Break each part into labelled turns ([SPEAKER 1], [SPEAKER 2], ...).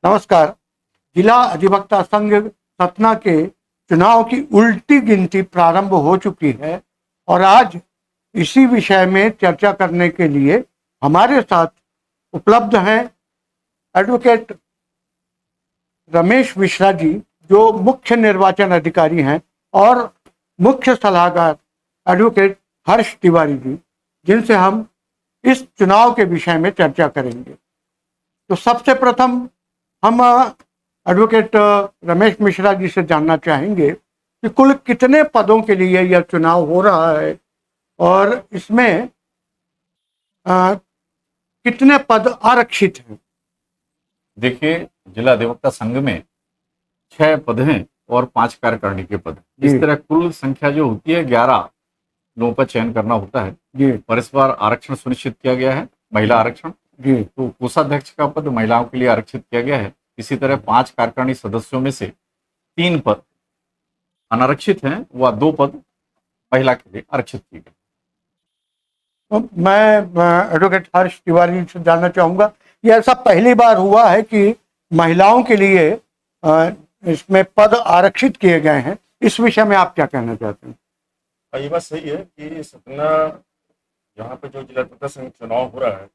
[SPEAKER 1] नमस्कार। जिला अधिवक्ता संघ सतना के चुनाव की उल्टी गिनती प्रारंभ हो चुकी है और आज इसी विषय में चर्चा करने के लिए हमारे साथ उपलब्ध हैं एडवोकेट रमेश मिश्रा जी, जो मुख्य निर्वाचन अधिकारी हैं, और मुख्य सलाहकार एडवोकेट हर्ष तिवारी जी, जिनसे हम इस चुनाव के विषय में चर्चा करेंगे। तो सबसे प्रथम हम एडवोकेट रमेश मिश्रा जी से जानना चाहेंगे कि कुल कितने पदों के लिए यह चुनाव हो रहा है और इसमें कितने पद आरक्षित हैं।
[SPEAKER 2] देखिए, जिला अधिवक्ता संघ में 6 पद हैं और 5 कार्यकारिणी के पद। इस तरह कुल संख्या जो होती है 11 लोगों का चयन करना होता है
[SPEAKER 1] जी।
[SPEAKER 2] और इस बार आरक्षण सुनिश्चित किया गया है, महिला आरक्षण
[SPEAKER 1] जी।
[SPEAKER 2] तो कोषाध्यक्ष का पद महिलाओं के लिए आरक्षित किया गया है। इसी तरह 5 कार्यकारिणी सदस्यों में से 3 पद अनारक्षित हैं व 2 पद महिला के लिए आरक्षित किए गए।
[SPEAKER 1] तो मैं एडवोकेट हर्ष तिवारी से जानना चाहूँगा, ये ऐसा पहली बार हुआ है कि महिलाओं के लिए इसमें पद आरक्षित किए गए हैं। इस विषय में आप क्या कहना चाहते हैं?
[SPEAKER 3] ये बात सही है कि सतना यहाँ पे जो जिला अधिवक्ता संघ चुनाव हो रहा है,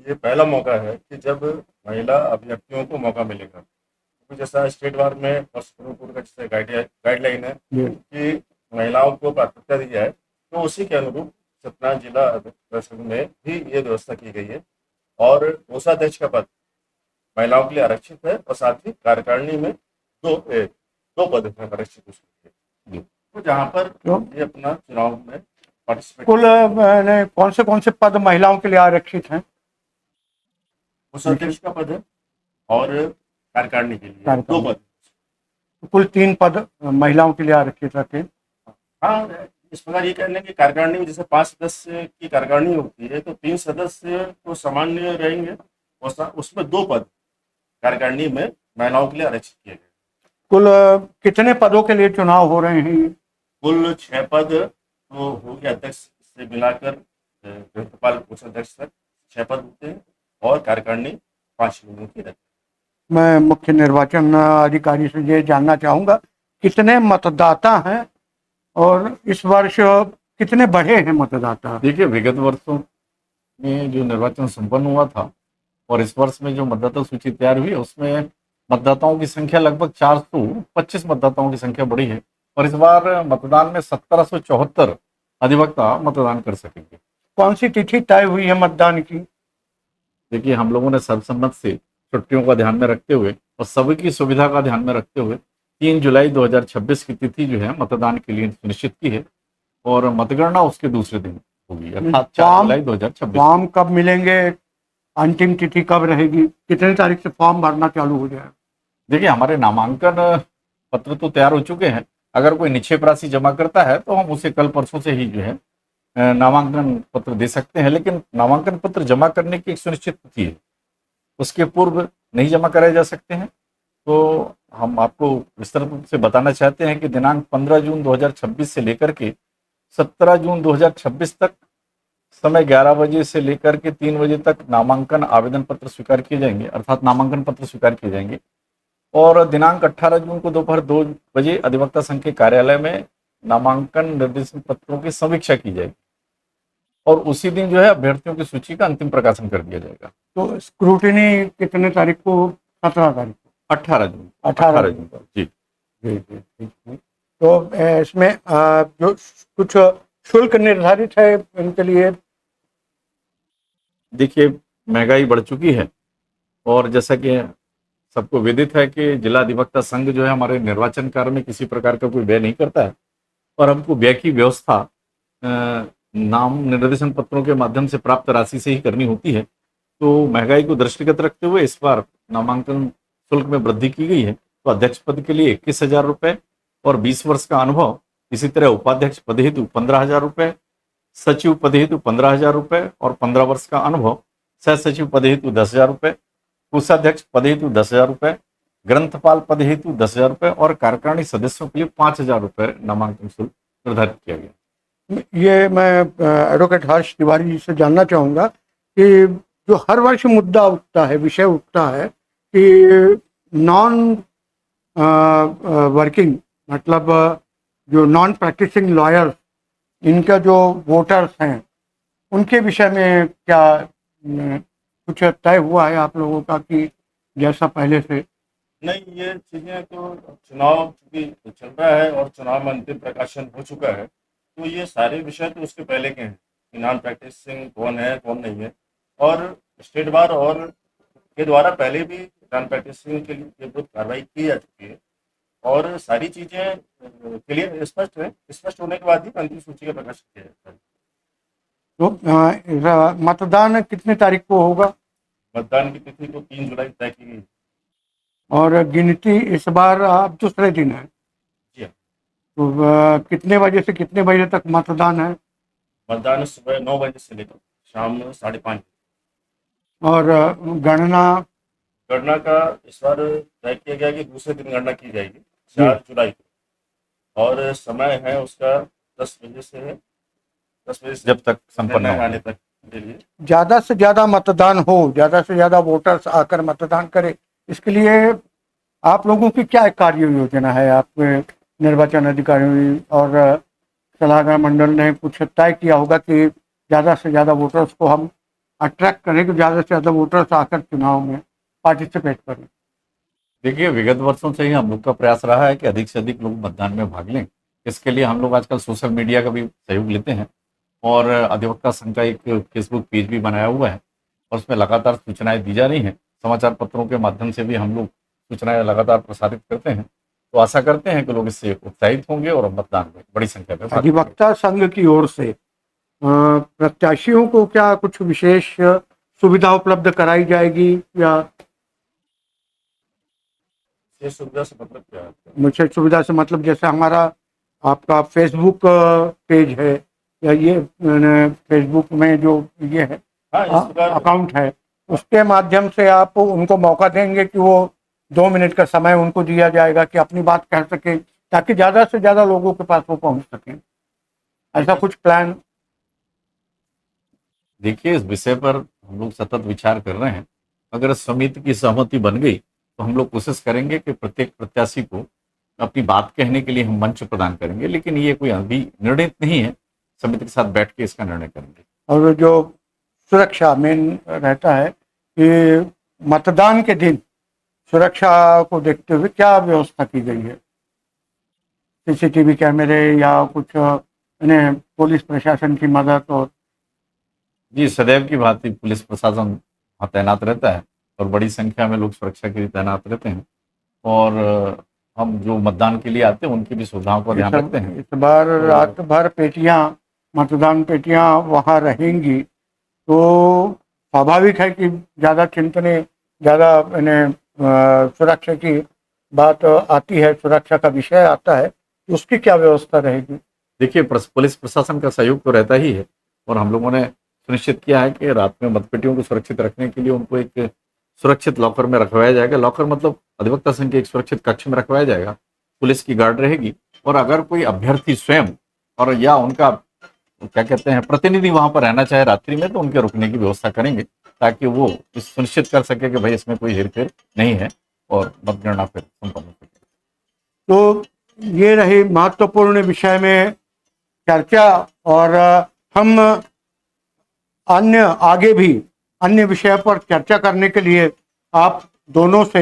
[SPEAKER 3] ये पहला मौका है कि जब महिला अभ्यर्थियों को मौका मिलेगा। तो जैसा स्टेट वार में और सुप्रीम कोर्ट का जैसे गाइडलाइन है कि महिलाओं को प्राथमिकता दी जाए, तो उसी के अनुरूप सतना जिला अधिवक्ता संघ में भी ये व्यवस्था की गई है और कोषाध्यक्ष का पद महिलाओं के लिए आरक्षित है और साथ ही कार्यकारिणी में दो पद हैं आरक्षित उसके लिए। तो जहाँ पर ये अपना चुनाव में पार्टिसिपेट
[SPEAKER 1] कुल कौन से पद महिलाओं के लिए आरक्षित हैं?
[SPEAKER 3] कोषाध्यक्ष का पद है और कार्यकारिणी के लिए 2 पद।
[SPEAKER 1] कुल 3 पद महिलाओं के लिए आरक्षित रखे।
[SPEAKER 3] हाँ, इस प्रकार ये कह लें कि कार्यकारिणी में जैसे 5 सदस्य की कार्यकारिणी होती है, तो 3 सदस्य तो सामान्य रहेंगे और उसमें 2 पद कार्यकारिणी में महिलाओं के लिए आरक्षित किए गए।
[SPEAKER 1] कुल कितने पदों के लिए चुनाव हो रहे हैं?
[SPEAKER 3] कुल 6 पद तो हो गया, अध्यक्ष से मिलाकर ग्रंथपाल कोषाध्यक्ष तक 6 पद होते हैं और कार्यकारिणी 5 लोगों की रहती है।
[SPEAKER 1] मैं मुख्य निर्वाचन अधिकारी से ये जानना चाहूँगा, कितने मतदाता हैं और इस वर्ष कितने बढ़े हैं मतदाता?
[SPEAKER 2] देखिए, विगत वर्षों में जो निर्वाचन संपन्न हुआ था और इस वर्ष में जो मतदाता सूची तैयार हुई, उसमें मतदाताओं की संख्या लगभग 425 मतदाताओं की संख्या बढ़ी है और इस बार मतदान में 1774 अधिवक्ता मतदान कर सकेंगे।
[SPEAKER 1] कौन सी तिथि तय हुई है मतदान की?
[SPEAKER 2] देखिए, हम लोगों ने सर्वसम्मत से छुट्टियों का ध्यान में रखते हुए और सभी की सुविधा का ध्यान में रखते हुए 3 जुलाई 2026 की तिथि जो है मतदान के लिए सुनिश्चित की है और मतगणना उसके दूसरे दिन होगी, अर्थात 4 जुलाई 2026।
[SPEAKER 1] फॉर्म कब मिलेंगे? अंतिम तिथि कब रहेगी? कितने तारीख से फॉर्म भरना चालू हो जाएगा?
[SPEAKER 2] देखिए, हमारे नामांकन पत्र तो तैयार हो चुके हैं। अगर कोई निक्षेप राशि जमा करता है तो हम उसे कल परसों से ही जो है नामांकन पत्र दे सकते हैं, लेकिन नामांकन पत्र जमा करने की एक सुनिश्चित तिथि है, उसके पूर्व नहीं जमा कराए जा सकते हैं। तो हम आपको विस्तृत रूप से बताना चाहते हैं कि दिनांक 15 जून 2026 से लेकर के 17 जून 2026 तक समय 11 बजे से लेकर के 3 बजे तक नामांकन आवेदन पत्र स्वीकार किए जाएंगे, अर्थात नामांकन पत्र स्वीकार किए जाएंगे और दिनांक 18 जून को दोपहर 2 बजे अधिवक्ता संघ के कार्यालय में नामांकन निर्देशन पत्रों की समीक्षा की जाएगी और उसी दिन जो है अभ्यर्थियों की सूची का अंतिम प्रकाशन कर दिया जाएगा।
[SPEAKER 1] तो स्क्रूटिनी कितने तारीख को? 17 तारीख को?
[SPEAKER 2] 18 जून।
[SPEAKER 1] 18 जून
[SPEAKER 2] को। जी
[SPEAKER 1] जी जी ठीक। तो इसमें जो कुछ शुल्क निर्धारित है इनके लिए?
[SPEAKER 2] देखिए, महंगाई बढ़ चुकी है और जैसा कि सबको विदित है कि जिला अधिवक्ता संघ जो है हमारे निर्वाचन कार्य में किसी प्रकार का कोई व्यय नहीं करता है और हमको व्यय की व्यवस्था नाम निर्देशन पत्रों के माध्यम से प्राप्त राशि से ही करनी होती है। तो महंगाई को दृष्टिगत रखते हुए इस बार नामांकन शुल्क में वृद्धि की गई है। तो अध्यक्ष पद के लिए 21,000 रुपये और 20 वर्ष का अनुभव, इसी तरह उपाध्यक्ष पद हेतु 15,000 रुपये, सचिव पद हेतु 15,000 रुपये और 15 वर्ष का अनुभव, सह सचिव पद हेतु 10,000 रुपये, कोषाध्यक्ष पद हेतु 10,000 रुपये, ग्रंथपाल पद हेतु 10,000 रुपये और कार्यकारिणी सदस्यों के लिए 5,000 रुपये नामांकन शुल्क निर्धारित किया गया।
[SPEAKER 1] ये मैं एडवोकेट हर्ष तिवारी जी से जानना चाहूँगा कि जो हर वर्ष मुद्दा उठता है, विषय उठता है कि नॉन वर्किंग मतलब जो नॉन प्रैक्टिसिंग लॉयर्स, इनका जो वोटर्स हैं, उनके विषय में क्या कुछ तय हुआ है आप लोगों का कि जैसा पहले से?
[SPEAKER 3] नहीं, ये चीजें तो चुनाव चूंकि चल रहा है और चुनाव में अंतिम प्रकाशन हो चुका है, तो ये सारे विषय तो उसके पहले के हैं कि नॉन प्रैक्टिसिंग कौन है कौन नहीं है। और स्टेट बार और के द्वारा पहले भी नॉन प्रैक्टिसिंग के विरुद्ध कार्रवाई की जा चुकी है और सारी चीजें क्लियर स्पष्ट है। स्पष्ट होने के बाद ही अंतिम सूची का प्रकाशन किया जाता है।
[SPEAKER 1] तो मतदान कितने तारीख को होगा
[SPEAKER 3] मतदान की तिथि को 3 जुलाई तय की गई।
[SPEAKER 1] और गिनती इस बार अब दूसरे दिन है,
[SPEAKER 3] जी हाँ।
[SPEAKER 1] तो कितने बजे से कितने बजे तक मतदान है?
[SPEAKER 3] मतदान सुबह 9 बजे से लेकर शाम 5:30।
[SPEAKER 1] और गणना?
[SPEAKER 3] गणना का इस बार तय किया गया कि दूसरे दिन गणना की जाएगी 4 जुलाई को, और समय है उसका 10 बजे से है, 10 बजे से
[SPEAKER 2] जब तक संपन्न
[SPEAKER 3] निर्णय
[SPEAKER 2] हो।
[SPEAKER 3] आने तक के लिए।
[SPEAKER 1] ज़्यादा से ज़्यादा मतदान हो, ज़्यादा से ज़्यादा वोटर्स आकर मतदान करें, इसके लिए आप लोगों की क्या कार्य योजना है? आपके निर्वाचन अधिकारी और सलाहकार मंडल ने कुछ तय किया होगा कि ज़्यादा से ज़्यादा वोटर्स को हम अट्रैक्ट करें, कि ज़्यादा से ज़्यादा वोटर्स आकर चुनाव में पार्टिसिपेट करें।
[SPEAKER 2] देखिए, विगत वर्षों से ही हम लोग का प्रयास रहा है कि अधिक से अधिक लोग मतदान में भाग लें। इसके लिए हम लोग आजकल सोशल मीडिया का भी सहयोग लेते हैं और अधिवक्ता संघ का एक फेसबुक पेज भी बनाया हुआ है और उसमें लगातार सूचनाएं दी जा रही हैं। समाचार पत्रों के माध्यम से भी हम लोग सूचनाएं लगातार प्रसारित करते हैं। तो आशा करते हैं कि लोग इससे उत्साहित होंगे और मतदान में बड़ी संख्या में भाग लेंगे।
[SPEAKER 1] अधिवक्ता संघ की ओर से प्रत्याशियों को क्या कुछ विशेष सुविधा उपलब्ध कराई जाएगी या?
[SPEAKER 3] ये सुविधा से मतलब क्या है?
[SPEAKER 1] मुझे सुविधा से मतलब जैसे हमारा आपका फेसबुक पेज है या ये फेसबुक में जो ये है
[SPEAKER 3] हाँ, इस प्रकार
[SPEAKER 1] अकाउंट है, उसके माध्यम से आप उनको मौका देंगे कि वो 2 मिनट का समय उनको दिया जाएगा कि अपनी बात कह सके, ताकि ज़्यादा से ज़्यादा लोगों के पास वो पहुंच सकें। ऐसा कुछ प्लान?
[SPEAKER 2] देखिए, इस विषय पर हम लोग सतत विचार कर रहे हैं। अगर समिति की सहमति बन गई तो हम लोग कोशिश करेंगे कि प्रत्येक प्रत्याशी को अपनी बात कहने के लिए हम मंच प्रदान करेंगे, लेकिन ये कोई अभी निर्णित नहीं है। समिति के साथ बैठ के इसका निर्णय करेंगे।
[SPEAKER 1] और जो सुरक्षा मेन रहता है कि मतदान के दिन सुरक्षा को देखते हुए क्या व्यवस्था की गई है? सीसीटीवी कैमरे या कुछ पुलिस प्रशासन की मदद? और
[SPEAKER 2] जी, सदैव की भांति पुलिस प्रशासन वहाँ तैनात रहता है और बड़ी संख्या में लोग सुरक्षा के लिए तैनात रहते हैं और हम जो मतदान के लिए आते हैं उनकी भी सुविधाओं का ध्यान रखते हैं।
[SPEAKER 1] इस बार रात भर पेटियां, मतदान पेटियां वहां रहेंगी, तो स्वाभाविक है कि ज़्यादा चिंतने, ज़्यादा सुरक्षा की बात आती है, सुरक्षा का विषय आता है, उसकी क्या व्यवस्था रहेगी?
[SPEAKER 2] देखिए, पुलिस प्रशासन का सहयोग तो रहता ही है और हम लोगों ने सुनिश्चित किया है कि रात में मतपेटियों को सुरक्षित रखने के लिए उनको एक सुरक्षित लॉकर में रखवाया जाएगा। लॉकर मतलब अधिवक्ता संघ के एक सुरक्षित कक्ष में रखवाया जाएगा। पुलिस की गार्ड रहेगी और अगर कोई अभ्यर्थी स्वयं और या उनका क्या कहते हैं प्रतिनिधि वहां पर रहना चाहे रात्रि में, तो उनके रुकने की व्यवस्था करेंगे ताकि वो इस सुनिश्चित कर सके कि भाई इसमें कोई हेरफेर नहीं है और मतगणना फिर संपन्न हो सके।
[SPEAKER 1] तो ये रही महत्वपूर्ण विषय में चर्चा, और हम आगे भी अन्य विषय पर चर्चा करने के लिए आप दोनों से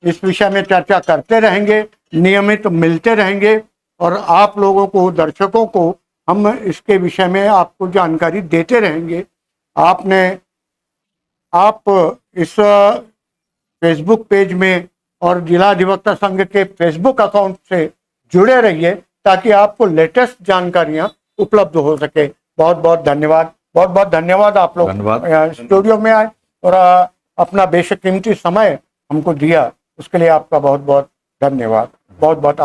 [SPEAKER 1] इस विषय में चर्चा करते रहेंगे, नियमित मिलते रहेंगे और आप लोगों को, दर्शकों को हम इसके विषय में आपको जानकारी देते रहेंगे। आप इस फेसबुक पेज में और जिला अधिवक्ता संघ के फेसबुक अकाउंट से जुड़े रहिए ताकि आपको लेटेस्ट जानकारियां उपलब्ध हो सके। बहुत बहुत धन्यवाद, बहुत बहुत धन्यवाद आप लोग स्टूडियो में आए और अपना बेशकीमती समय हमको दिया, उसके लिए आपका बहुत बहुत धन्यवाद। बहुत बहुत